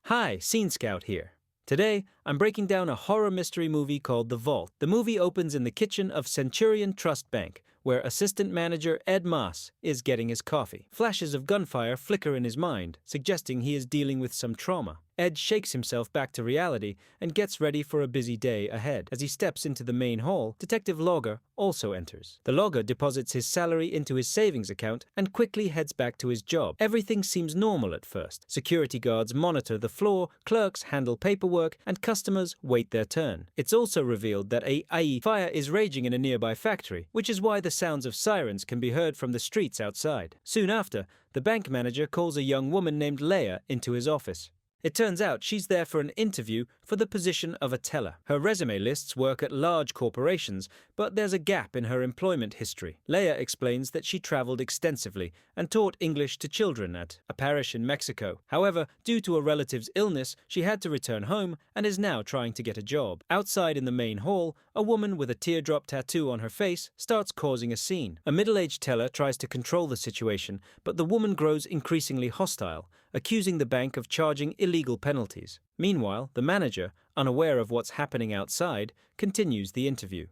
Hi, Scene Scout here. Today, I'm breaking down a horror mystery movie called The Vault. The movie opens in the kitchen of Centurion Trust Bank, where assistant manager Ed Moss is getting his coffee. Flashes of gunfire flicker in his mind, suggesting he is dealing with some trauma. Ed shakes himself back to reality and gets ready for a busy day ahead. As he steps into the main hall, Detective Logger also enters. The logger deposits his salary into his savings account and quickly heads back to his job. Everything seems normal at first. Security guards monitor the floor, clerks handle paperwork, and customers wait their turn. It's also revealed that a fire is raging in a nearby factory, which is why the sounds of sirens can be heard from the streets outside. Soon after, the bank manager calls a young woman named Leia into his office. It turns out she's there for an interview for the position of a teller. Her resume lists work at large corporations, but there's a gap in her employment history. Leia explains that she traveled extensively and taught English to children at a parish in Mexico. However, due to a relative's illness, she had to return home and is now trying to get a job. Outside in the main hall, a woman with a teardrop tattoo on her face starts causing a scene. A middle-aged teller tries to control the situation, but the woman grows increasingly hostile, accusing the bank of charging illegal penalties. Meanwhile, the manager, unaware of what's happening outside, continues the interview.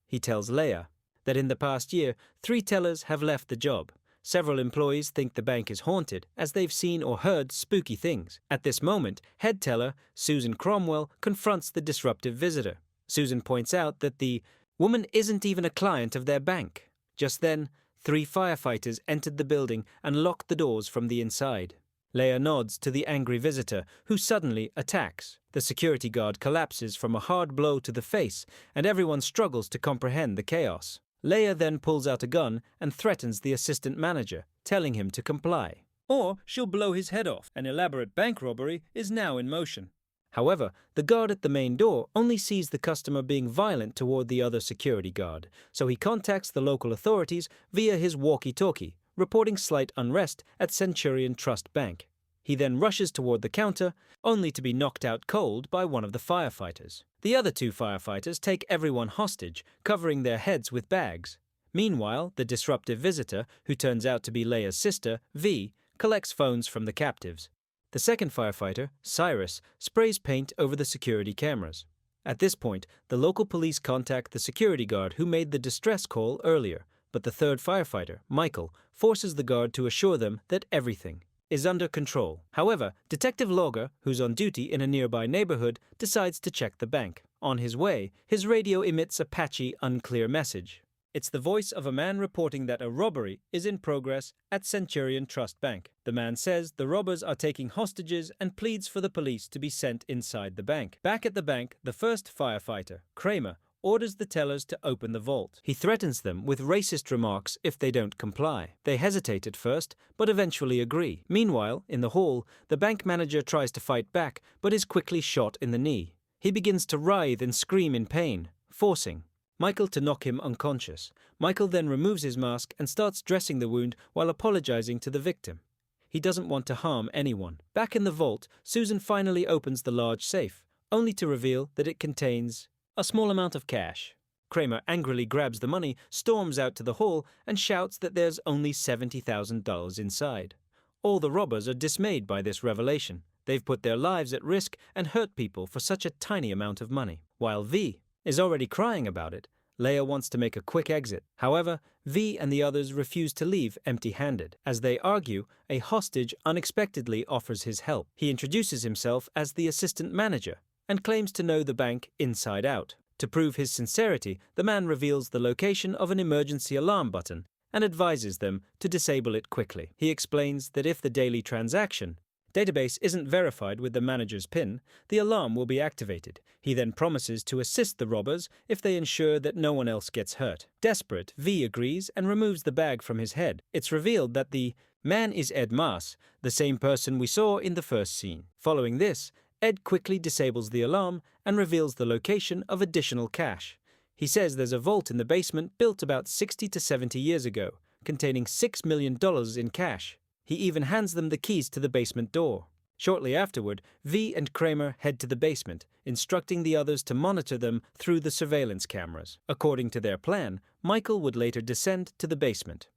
He tells Leia that in the past year, 3 tellers have left the job. Several employees think the bank is haunted, as they've seen or heard spooky things. At this moment, head teller Susan Cromwell confronts the disruptive visitor. Susan points out that the woman isn't even a client of their bank. Just then, 3 firefighters entered the building and locked the doors from the inside. Leia nods to the angry visitor, who suddenly attacks. The security guard collapses from a hard blow to the face, and everyone struggles to comprehend the chaos. Leia then pulls out a gun and threatens the assistant manager, telling him to comply, or she'll blow his head off. An elaborate bank robbery is now in motion. However, the guard at the main door only sees the customer being violent toward the other security guard, so he contacts the local authorities via his walkie-talkie, reporting slight unrest at Centurion Trust Bank. He then rushes toward the counter, only to be knocked out cold by one of the firefighters. The other 2 firefighters take everyone hostage, covering their heads with bags. Meanwhile, the disruptive visitor, who turns out to be Leia's sister, V, collects phones from the captives. The second firefighter, Cyrus, sprays paint over the security cameras. At this point, the local police contact the security guard who made the distress call earlier, but the third firefighter, Michael, forces the guard to assure them that everything is under control. However, Detective Logger, who's on duty in a nearby neighborhood, decides to check the bank. On his way, his radio emits a patchy, unclear message. It's the voice of a man reporting that a robbery is in progress at Centurion Trust Bank. The man says the robbers are taking hostages and pleads for the police to be sent inside the bank. Back at the bank, the first firefighter, Kramer, orders the tellers to open the vault. He threatens them with racist remarks if they don't comply. They hesitate at first, but eventually agree. Meanwhile, in the hall, the bank manager tries to fight back, but is quickly shot in the knee. He begins to writhe and scream in pain, forcing Michael to knock him unconscious. Michael then removes his mask and starts dressing the wound while apologizing to the victim. He doesn't want to harm anyone. Back in the vault, Susan finally opens the large safe, only to reveal that it contains a small amount of cash. Kramer angrily grabs the money, storms out to the hall, and shouts that there's only $70,000 inside. All the robbers are dismayed by this revelation. They've put their lives at risk and hurt people for such a tiny amount of money. While V is already crying about it, Leia wants to make a quick exit. However, V and the others refuse to leave empty-handed. As they argue, a hostage unexpectedly offers his help. He introduces himself as the assistant manager and claims to know the bank inside out. To prove his sincerity, the man reveals the location of an emergency alarm button and advises them to disable it quickly. He explains that if the daily transaction database isn't verified with the manager's PIN, the alarm will be activated. He then promises to assist the robbers if they ensure that no one else gets hurt. Desperate, V agrees and removes the bag from his head. It's revealed that the man is Ed Moss, the same person we saw in the first scene. Following this, Ed quickly disables the alarm and reveals the location of additional cash. He says there's a vault in the basement built about 60 to 70 years ago, containing $6 million in cash. He even hands them the keys to the basement door. Shortly afterward, V and Kramer head to the basement, instructing the others to monitor them through the surveillance cameras. According to their plan, Michael would later descend to the basement.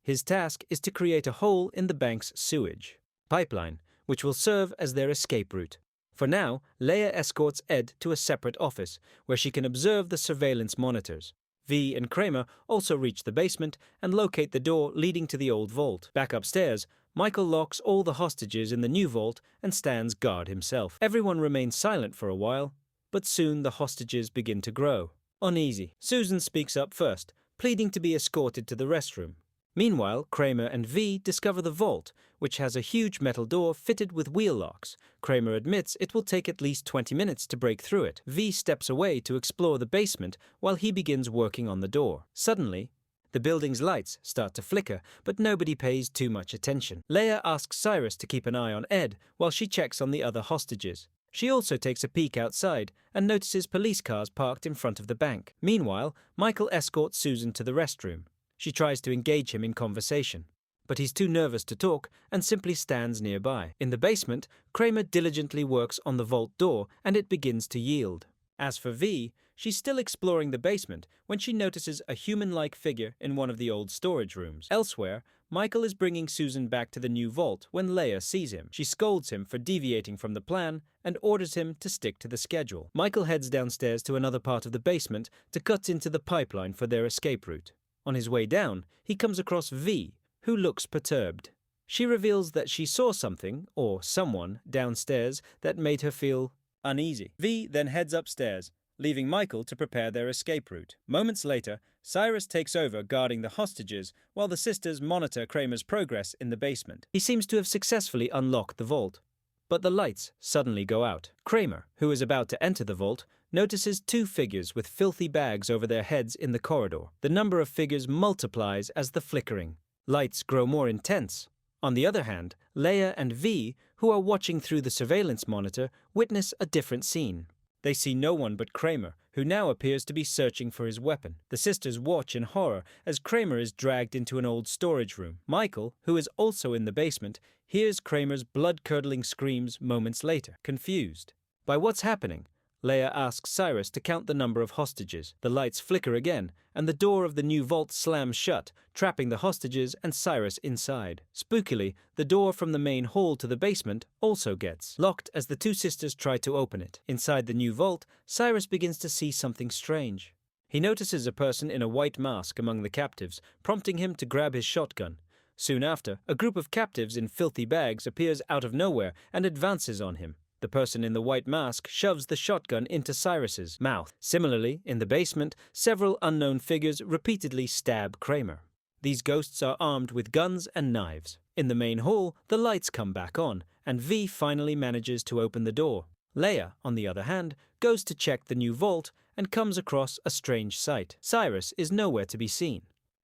His task is to create a hole in the bank's sewage pipeline, which will serve as their escape route. For now, Leia escorts Ed to a separate office, where she can observe the surveillance monitors. V and Kramer also reach the basement and locate the door leading to the old vault. Back upstairs, Michael locks all the hostages in the new vault and stands guard himself. Everyone remains silent for a while, but soon the hostages begin to grow uneasy. Susan speaks up first, pleading to be escorted to the restroom. Meanwhile, Kramer and V discover the vault, which has a huge metal door fitted with wheel locks. Kramer admits it will take at least 20 minutes to break through it. V steps away to explore the basement while he begins working on the door. Suddenly, the building's lights start to flicker, but nobody pays too much attention. Leia asks Cyrus to keep an eye on Ed while she checks on the other hostages. She also takes a peek outside and notices police cars parked in front of the bank. Meanwhile, Michael escorts Susan to the restroom. She tries to engage him in conversation, but he's too nervous to talk and simply stands nearby. In the basement, Kramer diligently works on the vault door and it begins to yield. As for V, she's still exploring the basement when she notices a human-like figure in one of the old storage rooms. Elsewhere, Michael is bringing Susan back to the new vault when Leia sees him. She scolds him for deviating from the plan and orders him to stick to the schedule. Michael heads downstairs to another part of the basement to cut into the pipeline for their escape route. On his way down, he comes across V, who looks perturbed. She reveals that she saw something, or someone, downstairs that made her feel uneasy. V then heads upstairs, leaving Michael to prepare their escape route. Moments later, Cyrus takes over guarding the hostages while the sisters monitor Kramer's progress in the basement. He seems to have successfully unlocked the vault, but the lights suddenly go out. Kramer, who is about to enter the vault, notices two figures with filthy bags over their heads in the corridor. The number of figures multiplies as the flickering lights grow more intense. On the other hand, Leia and V, who are watching through the surveillance monitor, witness a different scene. They see no one but Kramer, who now appears to be searching for his weapon. The sisters watch in horror as Kramer is dragged into an old storage room. Michael, who is also in the basement, hears Kramer's blood-curdling screams moments later. Confused by what's happening, Leia asks Cyrus to count the number of hostages. The lights flicker again, and the door of the new vault slams shut, trapping the hostages and Cyrus inside. Spookily, the door from the main hall to the basement also gets locked as the two sisters try to open it. Inside the new vault, Cyrus begins to see something strange. He notices a person in a white mask among the captives, prompting him to grab his shotgun. Soon after, a group of captives in filthy bags appears out of nowhere and advances on him. The person in the white mask shoves the shotgun into Cyrus's mouth. Similarly, in the basement, several unknown figures repeatedly stab Kramer. These ghosts are armed with guns and knives. In the main hall, the lights come back on, and V finally manages to open the door. Leia, on the other hand, goes to check the new vault and comes across a strange sight. Cyrus is nowhere to be seen,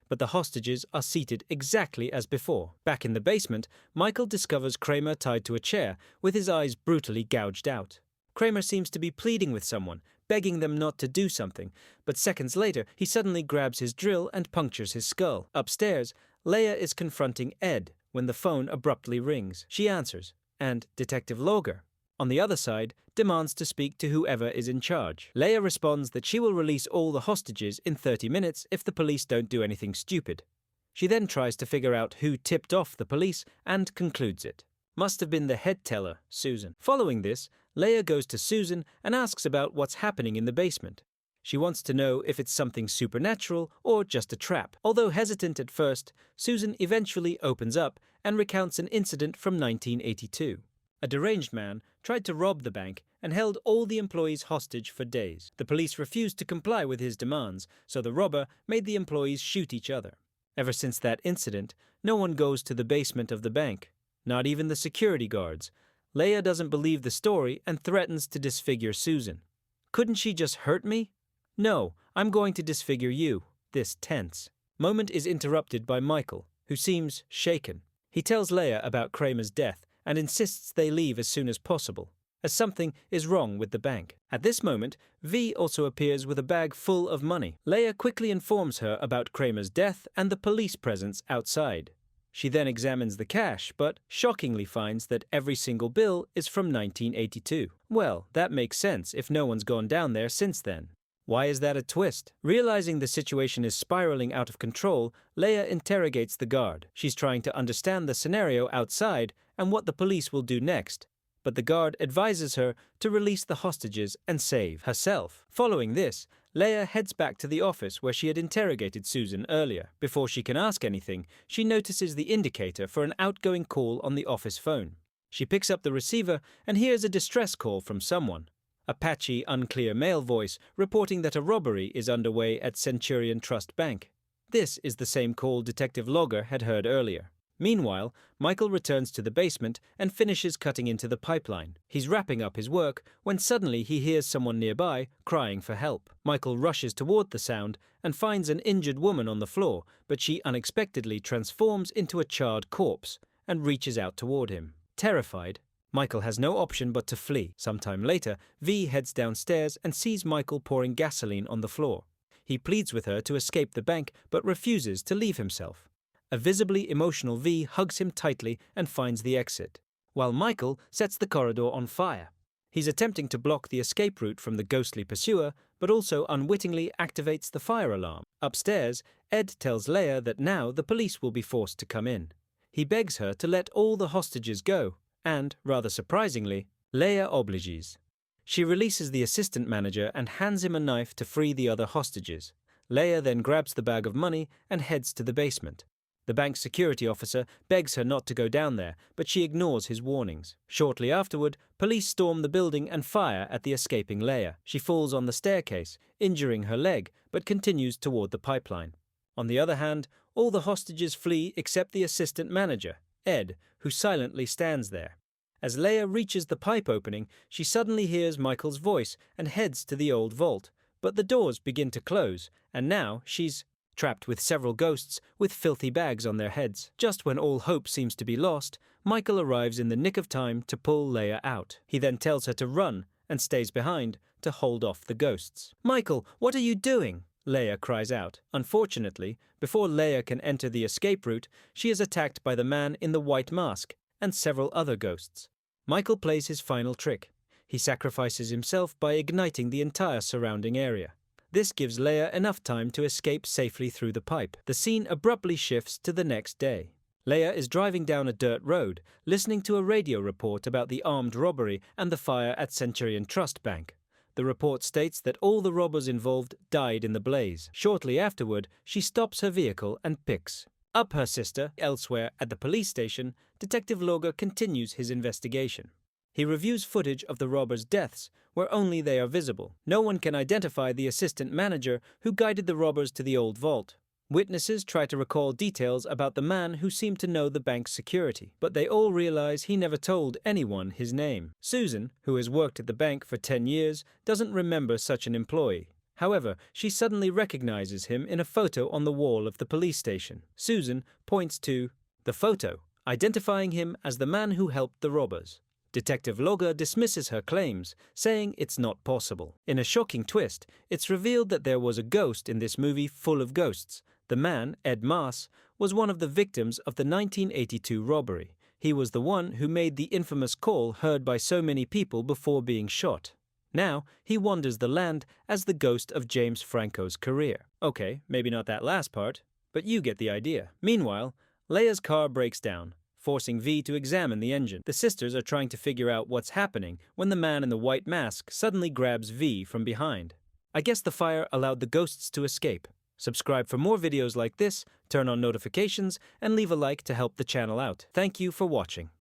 but the hostages are seated exactly as before. Back in the basement, Michael discovers Kramer tied to a chair, with his eyes brutally gouged out. Kramer seems to be pleading with someone, begging them not to do something, but seconds later he suddenly grabs his drill and punctures his skull. Upstairs, Leia is confronting Ed when the phone abruptly rings. She answers, and Detective Logger, on the other side, demands to speak to whoever is in charge. Leia responds that she will release all the hostages in 30 minutes if the police don't do anything stupid. She then tries to figure out who tipped off the police and concludes it must have been the head teller, Susan. Following this, Leia goes to Susan and asks about what's happening in the basement. She wants to know if it's something supernatural or just a trap. Although hesitant at first, Susan eventually opens up and recounts an incident from 1982. A deranged man tried to rob the bank and held all the employees hostage for days. The police refused to comply with his demands, so the robber made the employees shoot each other. Ever since that incident, no one goes to the basement of the bank, not even the security guards. Leia doesn't believe the story and threatens to disfigure Susan. Couldn't she just hurt me? No, I'm going to disfigure you. This tense moment is interrupted by Michael, who seems shaken. He tells Leia about Kramer's death and insists they leave as soon as possible, as something is wrong with the bank. At this moment, V also appears with a bag full of money. Leia quickly informs her about Kramer's death and the police presence outside. She then examines the cash, but shockingly finds that every single bill is from 1982. Well, that makes sense if no one's gone down there since then. Why is that a twist? Realizing the situation is spiraling out of control, Leia interrogates the guard. She's trying to understand the scenario outside and what the police will do next, but the guard advises her to release the hostages and save herself. Following this, Leia heads back to the office where she had interrogated Susan earlier. Before she can ask anything, she notices the indicator for an outgoing call on the office phone. She picks up the receiver and hears a distress call from someone. A patchy, unclear male voice reporting that a robbery is underway at Centurion Trust Bank. This is the same call Detective Logger had heard earlier. Meanwhile, Michael returns to the basement and finishes cutting into the pipeline. He's wrapping up his work when suddenly he hears someone nearby crying for help. Michael rushes toward the sound and finds an injured woman on the floor, but she unexpectedly transforms into a charred corpse and reaches out toward him. Terrified, Michael has no option but to flee. Sometime later, V heads downstairs and sees Michael pouring gasoline on the floor. He pleads with her to escape the bank but refuses to leave himself. A visibly emotional V hugs him tightly and finds the exit, while Michael sets the corridor on fire. He's attempting to block the escape route from the ghostly pursuer, but also unwittingly activates the fire alarm. Upstairs, Ed tells Leia that now the police will be forced to come in. He begs her to let all the hostages go, and, rather surprisingly, Leia obliges. She releases the assistant manager and hands him a knife to free the other hostages. Leia then grabs the bag of money and heads to the basement. The bank's security officer begs her not to go down there, but she ignores his warnings. Shortly afterward, police storm the building and fire at the escaping Leia. She falls on the staircase, injuring her leg, but continues toward the pipeline. On the other hand, all the hostages flee except the assistant manager, Ed, who silently stands there. As Leia reaches the pipe opening, she suddenly hears Michael's voice and heads to the old vault. But the doors begin to close, and now she's trapped with several ghosts with filthy bags on their heads. Just when all hope seems to be lost, Michael arrives in the nick of time to pull Leia out. He then tells her to run and stays behind to hold off the ghosts. "Michael, what are you doing?" Leia cries out. Unfortunately, before Leia can enter the escape route, she is attacked by the man in the white mask and several other ghosts. Michael plays his final trick. He sacrifices himself by igniting the entire surrounding area. This gives Leia enough time to escape safely through the pipe. The scene abruptly shifts to the next day. Leia is driving down a dirt road, listening to a radio report about the armed robbery and the fire at Centurion Trust Bank. The report states that all the robbers involved died in the blaze. Shortly afterward, she stops her vehicle and picks up her sister. Elsewhere at the police station, Detective Logger continues his investigation. He reviews footage of the robbers' deaths, where only they are visible. No one can identify the assistant manager who guided the robbers to the old vault. Witnesses try to recall details about the man who seemed to know the bank's security, but they all realize he never told anyone his name. Susan, who has worked at the bank for 10 years, doesn't remember such an employee. However, she suddenly recognizes him in a photo on the wall of the police station. Susan points to the photo, identifying him as the man who helped the robbers. Detective Logger dismisses her claims, saying it's not possible. In a shocking twist, it's revealed that there was a ghost in this movie full of ghosts. The man, Ed Maas, was one of the victims of the 1982 robbery. He was the one who made the infamous call heard by so many people before being shot. Now, he wanders the land as the ghost of James Franco's career. Okay, maybe not that last part, but you get the idea. Meanwhile, Leia's car breaks down, forcing V to examine the engine. The sisters are trying to figure out what's happening when the man in the white mask suddenly grabs V from behind. I guess the fire allowed the ghosts to escape. Subscribe for more videos like this, turn on notifications, and leave a like to help the channel out. Thank you for watching.